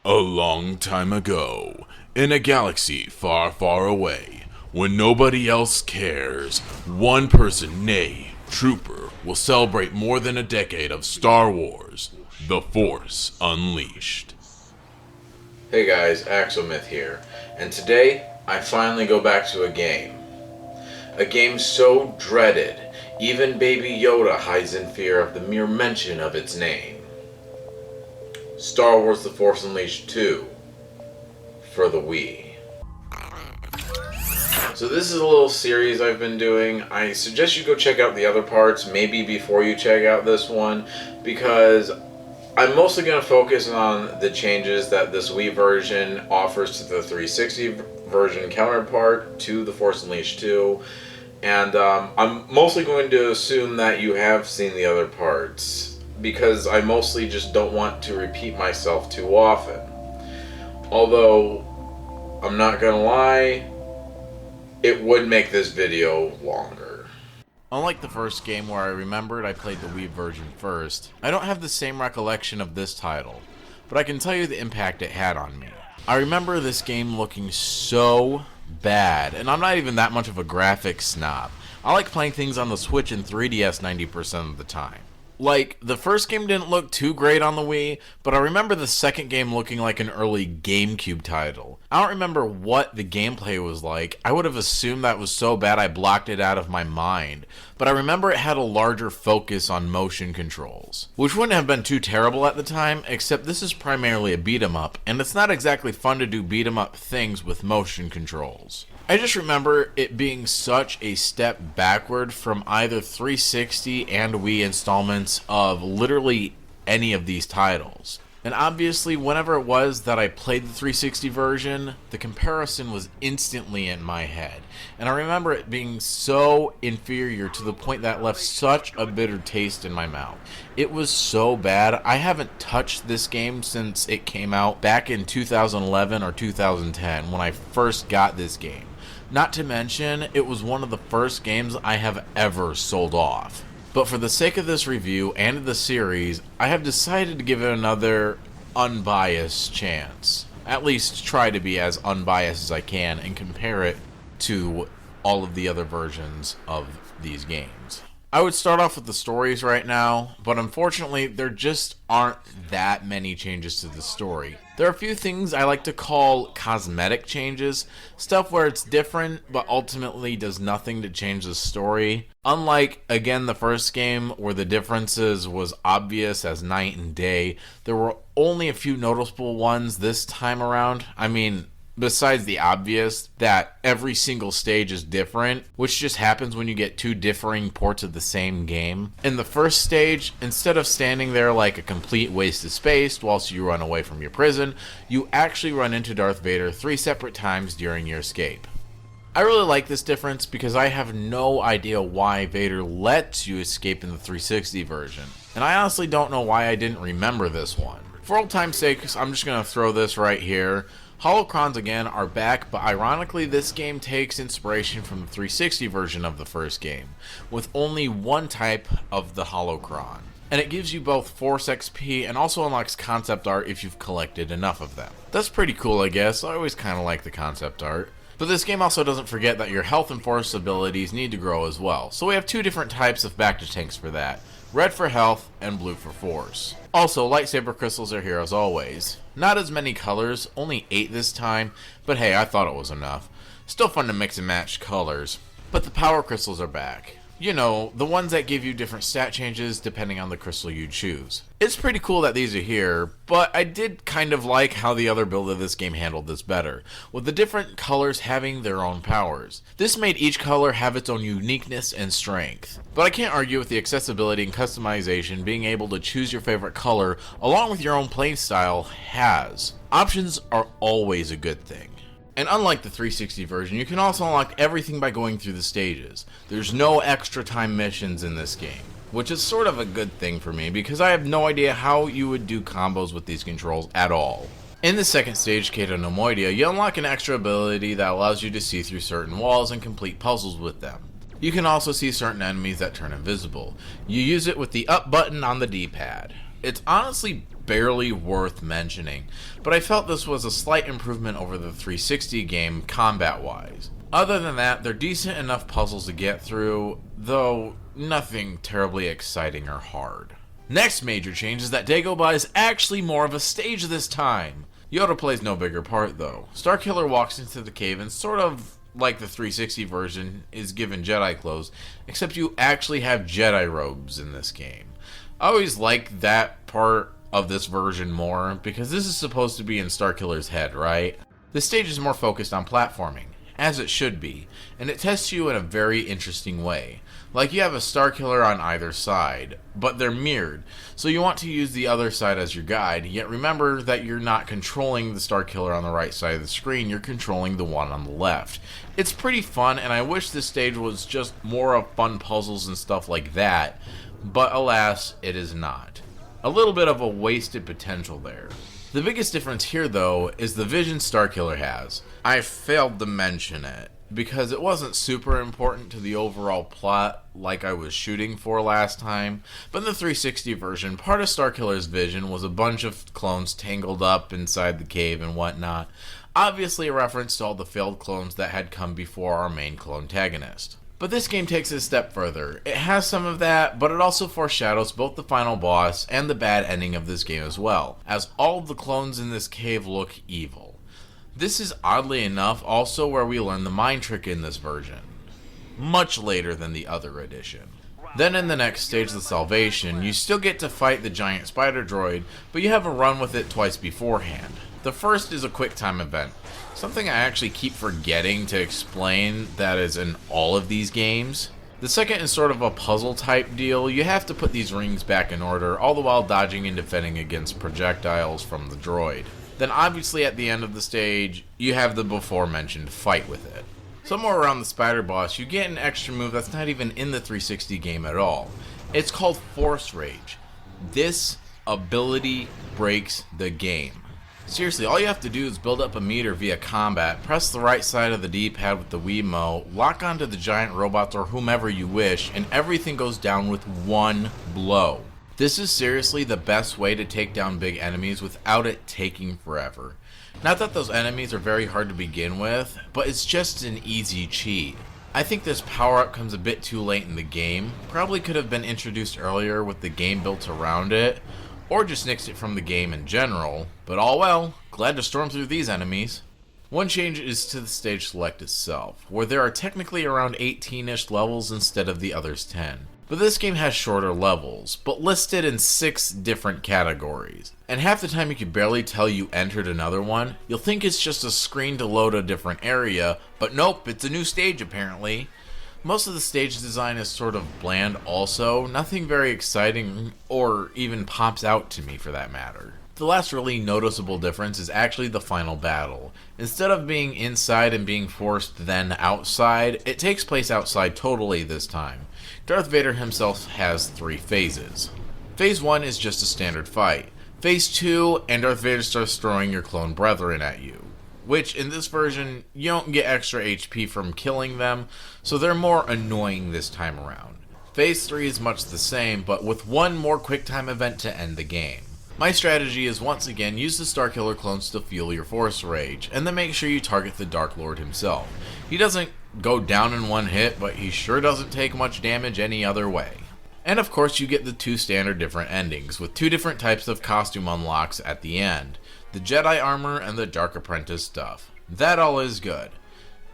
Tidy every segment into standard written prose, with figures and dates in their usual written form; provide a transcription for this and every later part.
A long time ago, in a galaxy far, far away, when nobody else cares, one person, nay, trooper, will celebrate more than a decade of Star Wars, The Force Unleashed. Hey guys, Axomyth here, and today I finally go back to a game. A game so dreaded, even Baby Yoda hides in fear of the mere mention of its name. Star Wars The Force Unleashed 2 for the Wii. So this is a little series I've been doing. I suggest you go check out the other parts, maybe before you check out this one, because I'm mostly going to focus on the changes that this Wii version offers to the 360 version counterpart to The Force Unleashed 2. And I'm mostly going to assume that you have seen the other parts, because I mostly just don't want to repeat myself too often. Although, I'm not gonna lie, it would make this video longer. Unlike the first game where I remembered I played the Wii version first, I don't have the same recollection of this title, but I can tell you the impact it had on me. I remember this game looking so bad, and I'm not even that much of a graphics snob. I like playing things on the Switch and 3DS 90% of the time. Like, the first game didn't look too great on the Wii, but I remember the second game looking like an early GameCube title. I don't remember what the gameplay was like. I would have assumed that was so bad I blocked it out of my mind. But I remember it had a larger focus on motion controls, which wouldn't have been too terrible at the time, except this is primarily a beat-em-up, and it's not exactly fun to do beat-em-up things with motion controls. I just remember it being such a step backward from either 360 and Wii installments of literally any of these titles. And obviously, whenever it was that I played the 360 version, the comparison was instantly in my head. And I remember it being so inferior to the point that it left such a bitter taste in my mouth. It was so bad. I haven't touched this game since it came out back in 2011 or 2010 when I first got this game. Not to mention, it was one of the first games I have ever sold off. But for the sake of this review and of the series, I have decided to give it another unbiased chance. At least try to be as unbiased as I can and compare it to all of the other versions of these games. I would start off with the stories right now, but unfortunately there just aren't that many changes to the story. There are a few things I like to call cosmetic changes, stuff where it's different but ultimately does nothing to change the story. Unlike, again, the first game where the differences was obvious as night and day, there were only a few noticeable ones this time around. I mean, besides the obvious, that every single stage is different, which just happens when you get two differing ports of the same game. In the first stage, instead of standing there like a complete waste of space whilst you run away from your prison, you actually run into Darth Vader 3 separate times during your escape. I really like this difference because I have no idea why Vader lets you escape in the 360 version, and I honestly don't know why I didn't remember this one. For old time's sake, I'm just going to throw this right here. Holocrons again are back, but ironically this game takes inspiration from the 360 version of the first game, with only one type of the Holocron. And it gives you both Force XP and also unlocks concept art if you've collected enough of them. That's pretty cool, I guess. I always kind of like the concept art. But this game also doesn't forget that your health and Force abilities need to grow as well, so we have two different types of back-to-tanks for that. Red for health, and blue for force. Also, Lightsaber Crystals are here as always. Not as many colors, only 8 this time, but hey, I thought it was enough. Still fun to mix and match colors. But the Power Crystals are back. You know, the ones that give you different stat changes depending on the crystal you choose. It's pretty cool that these are here, but I did kind of like how the other build of this game handled this better, with the different colors having their own powers. This made each color have its own uniqueness and strength. But I can't argue with the accessibility and customization being able to choose your favorite color along with your own playstyle has. Options are always a good thing. And unlike the 360 version, you can also unlock everything by going through the stages. There's no extra time missions in this game, which is sort of a good thing for me because I have no idea how you would do combos with these controls at all. In the second stage, Cato no Moidia, you unlock an extra ability that allows you to see through certain walls and complete puzzles with them. You can also see certain enemies that turn invisible. You use it with the up button on the D-pad. It's honestly barely worth mentioning, but I felt this was a slight improvement over the 360 game combat-wise. Other than that, they're decent enough puzzles to get through, though nothing terribly exciting or hard. Next major change is that Dagobah is actually more of a stage this time. Yoda plays no bigger part though. Starkiller walks into the cave and sort of like the 360 version is given Jedi clothes, except you actually have Jedi robes in this game. I always like that part of this version more because this is supposed to be in Starkiller's head, right? The stage is more focused on platforming, as it should be, and it tests you in a very interesting way. Like you have a Starkiller on either side, but they're mirrored, so you want to use the other side as your guide, yet remember that you're not controlling the Starkiller on the right side of the screen, you're controlling the one on the left. It's pretty fun, and I wish this stage was just more of fun puzzles and stuff like that, but alas, it is not. A little bit of a wasted potential there. The biggest difference here, though, is the vision Starkiller has. I failed to mention it, because it wasn't super important to the overall plot like I was shooting for last time, but in the 360 version, part of Starkiller's vision was a bunch of clones tangled up inside the cave and whatnot, obviously a reference to all the failed clones that had come before our main clone-tagonist. But this game takes it a step further. It has some of that, but it also foreshadows both the final boss and the bad ending of this game as well, as all of the clones in this cave look evil. This is oddly enough also where we learn the mind trick in this version, much later than the other edition. Then in the next stage, the Salvation, you still get to fight the giant spider droid, but you have a run with it twice beforehand. The first is a quick time event, something I actually keep forgetting to explain that is in all of these games. The second is sort of a puzzle type deal. You have to put these rings back in order, all the while dodging and defending against projectiles from the droid. Then obviously at the end of the stage, you have the before mentioned fight with it. Somewhere around the spider boss, you get an extra move that's not even in the 360 game at all. It's called Force Rage. This ability breaks the game. Seriously, all you have to do is build up a meter via combat, press the right side of the D-pad with the Wiimote, lock onto the giant robots or whomever you wish, and everything goes down with one blow. This is seriously the best way to take down big enemies without it taking forever. Not that those enemies are very hard to begin with, but it's just an easy cheat. I think this power-up comes a bit too late in the game, probably could have been introduced earlier with the game built around it, or just nixed it from the game in general, but all well, glad to storm through these enemies. One change is to the stage select itself, where there are technically around 18-ish levels instead of the others 10. But this game has shorter levels, but listed in 6 different categories. And half the time you can barely tell you entered another one. You'll think it's just a screen to load a different area, but nope, it's a new stage apparently. Most of the stage design is sort of bland also, nothing very exciting or even pops out to me for that matter. The last really noticeable difference is actually the final battle. Instead of being inside and being forced then outside, it takes place outside totally this time. Darth Vader himself has 3 phases. Phase 1 is just a standard fight. Phase 2, and Darth Vader starts throwing your clone brethren at you. Which, in this version, you don't get extra HP from killing them, so they're more annoying this time around. Phase 3 is much the same, but with one more QuickTime event to end the game. My strategy is once again use the Starkiller clones to fuel your Force Rage, and then make sure you target the Dark Lord himself. He doesn't go down in one hit, but he sure doesn't take much damage any other way. And of course you get the 2 standard different endings, with 2 different types of costume unlocks at the end. The Jedi armor and the Dark Apprentice stuff. That all is good.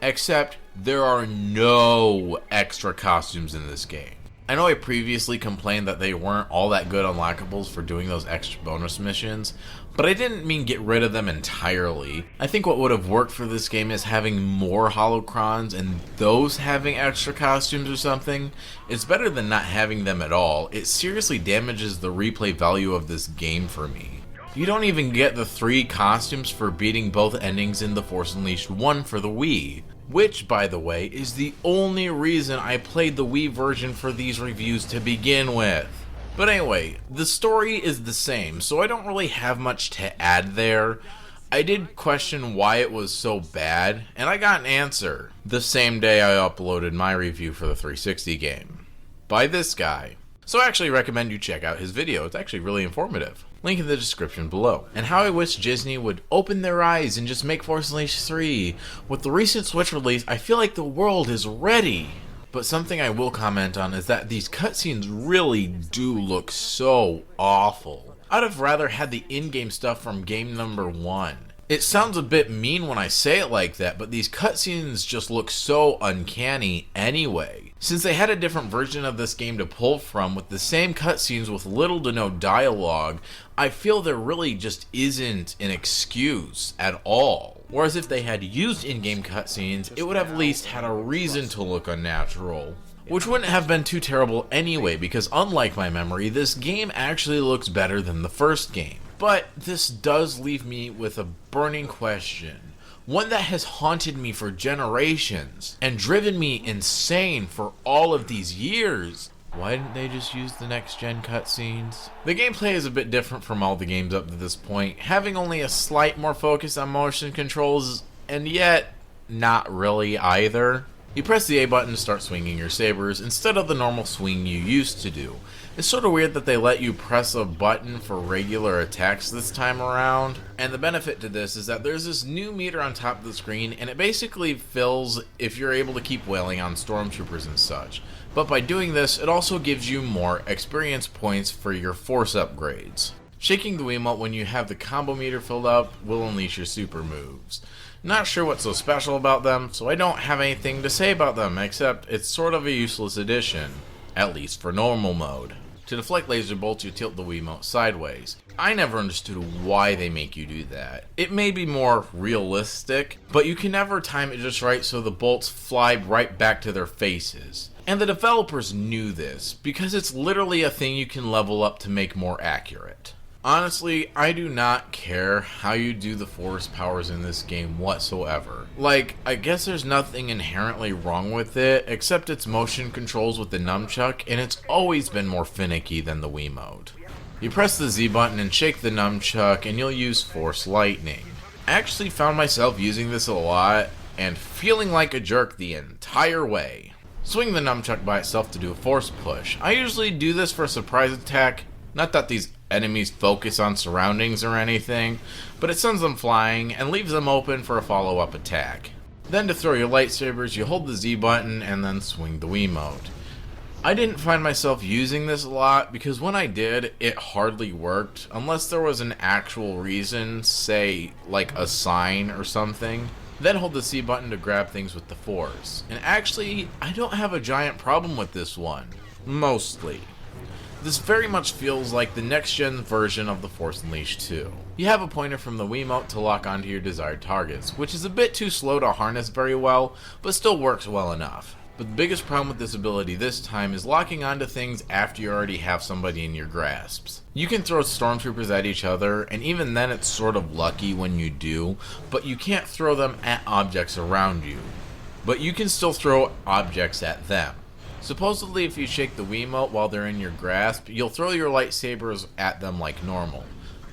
Except there are no extra costumes in this game. I know I previously complained that they weren't all that good unlockables for doing those extra bonus missions, but I didn't mean get rid of them entirely. I think what would have worked for this game is having more Holocrons and those having extra costumes or something. It's better than not having them at all. It seriously damages the replay value of this game for me. You don't even get the 3 costumes for beating both endings in The Force Unleashed 1 for the Wii. Which, by the way, is the only reason I played the Wii version for these reviews to begin with. But anyway, the story is the same, so I don't really have much to add there. I did question why it was so bad, and I got an answer the same day I uploaded my review for the 360 game. By this guy. So I actually recommend you check out his video, it's actually really informative. link in the description below. And how I wish Disney would open their eyes and just make Force Unleashed 3. With the recent Switch release, I feel like the world is ready. But something I will comment on is that these cutscenes really do look so awful. I'd have rather had the in-game stuff from game number 1. It sounds a bit mean when I say it like that, but these cutscenes just look so uncanny anyway. Since they had a different version of this game to pull from with the same cutscenes with little to no dialogue, I feel there really just isn't an excuse at all. Whereas if they had used in-game cutscenes, it would have at least had a reason to look unnatural. Which wouldn't have been too terrible anyway, because unlike my memory, this game actually looks better than the first game. But this does leave me with a burning question. One that has haunted me for generations and driven me insane for all of these years. Why didn't they just use the next-gen cutscenes? The gameplay is a bit different from all the games up to this point, having only a slight more focus on motion controls, and yet not really either. You press the A button to start swinging your sabers instead of the normal swing you used to do. It's sort of weird that they let you press a button for regular attacks this time around. And the benefit to this is that there's this new meter on top of the screen, and it basically fills if you're able to keep wailing on stormtroopers and such. But by doing this, it also gives you more experience points for your force upgrades. Shaking the Wiimote when you have the combo meter filled up will unleash your super moves. Not sure what's so special about them, so I don't have anything to say about them, except it's sort of a useless addition, at least for normal mode. To deflect laser bolts, you tilt the Wiimote sideways. I never understood why they make you do that. It may be more realistic, but you can never time it just right so the bolts fly right back to their faces. And the developers knew this, because it's literally a thing you can level up to make more accurate. Honestly, I do not care how you do the force powers in this game whatsoever. Like, I guess there's nothing inherently wrong with it, except its motion controls with the nunchuck, and it's always been more finicky than the Wiimote. You press the Z button and shake the nunchuck, and you'll use Force Lightning. I actually found myself using this a lot, and feeling like a jerk the entire way. Swing the nunchuck by itself to do a force push. I usually do this for a surprise attack, not that these enemies focus on surroundings or anything, but it sends them flying and leaves them open for a follow-up attack. Then to throw your lightsabers, you hold the Z button and then swing the Wiimote. I didn't find myself using this a lot because when I did, it hardly worked unless there was an actual reason, say like a sign or something. Then hold the C button to grab things with the Force. And actually, I don't have a giant problem with this one. Mostly. This very much feels like the next-gen version of the Force Unleashed 2. You have a pointer from the Wiimote to lock onto your desired targets, which is a bit too slow to harness very well, but still works well enough. But the biggest problem with this ability this time is locking onto things after you already have somebody in your grasps. You can throw stormtroopers at each other, and even then it's sort of lucky when you do, but you can't throw them at objects around you. But you can still throw objects at them. Supposedly, if you shake the Wiimote while they're in your grasp, you'll throw your lightsabers at them like normal.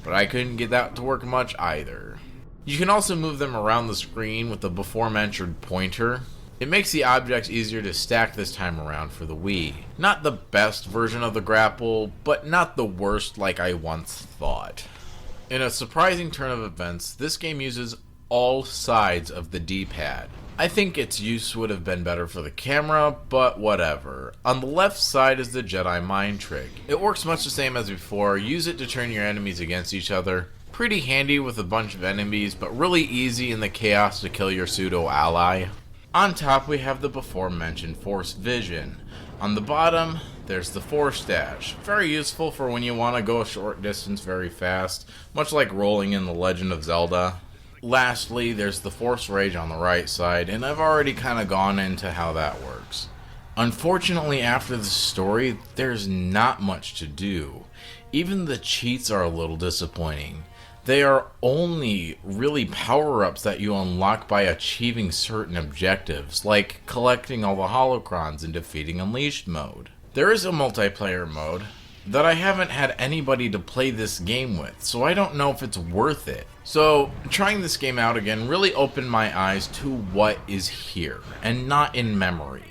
But I couldn't get that to work much either. You can also move them around the screen with the before-mentioned pointer. It makes the objects easier to stack this time around for the Wii. Not the best version of the grapple, but not the worst like I once thought. In a surprising turn of events, this game uses all sides of the D-pad. I think its use would have been better for the camera, but whatever. On the left side is the Jedi mind trick. It works much the same as before. Use it to turn your enemies against each other. Pretty handy with a bunch of enemies, but really easy in the chaos to kill your pseudo-ally. On top we have the before mentioned Force Vision. On the bottom, there's the Force Dash. Very useful for when you want to go a short distance very fast, much like rolling in The Legend of Zelda. Lastly, there's the Force Rage on the right side, and I've already kind of gone into how that works. Unfortunately, after the story, there's not much to do. Even the cheats are a little disappointing. They are only really power-ups that you unlock by achieving certain objectives, like collecting all the Holocrons and defeating Unleashed mode. There is a multiplayer mode that I haven't had anybody to play this game with, so I don't know if it's worth it. So, trying this game out again really opened my eyes to what is here, and not in memory.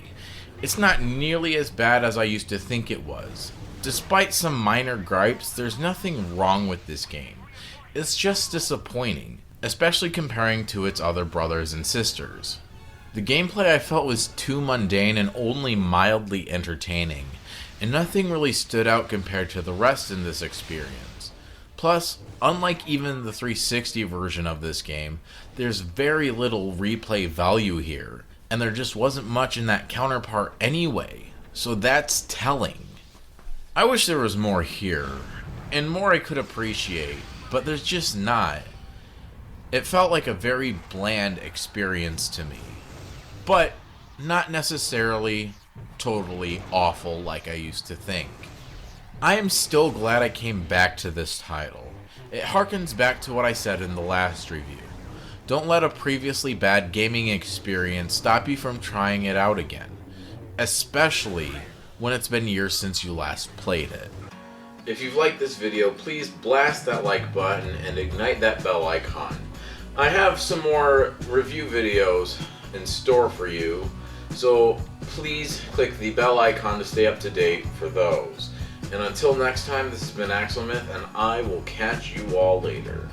It's not nearly as bad as I used to think it was. Despite some minor gripes, there's nothing wrong with this game. It's just disappointing, especially comparing to its other brothers and sisters. The gameplay I felt was too mundane and only mildly entertaining, and nothing really stood out compared to the rest in this experience. Plus, unlike even the 360 version of this game, there's very little replay value here, and there just wasn't much in that counterpart anyway, so that's telling. I wish there was more here, and more I could appreciate, but there's just not. It felt like a very bland experience to me, but not necessarily totally awful like I used to think. I am still glad I came back to this title. It harkens back to what I said in the last review. Don't let a previously bad gaming experience stop you from trying it out again, especially when it's been years since you last played it. If you've liked this video, please blast that like button and ignite that bell icon. I have some more review videos in store for you, so please click the bell icon to stay up to date for those. And until next time, this has been Axelmyth, and I will catch you all later.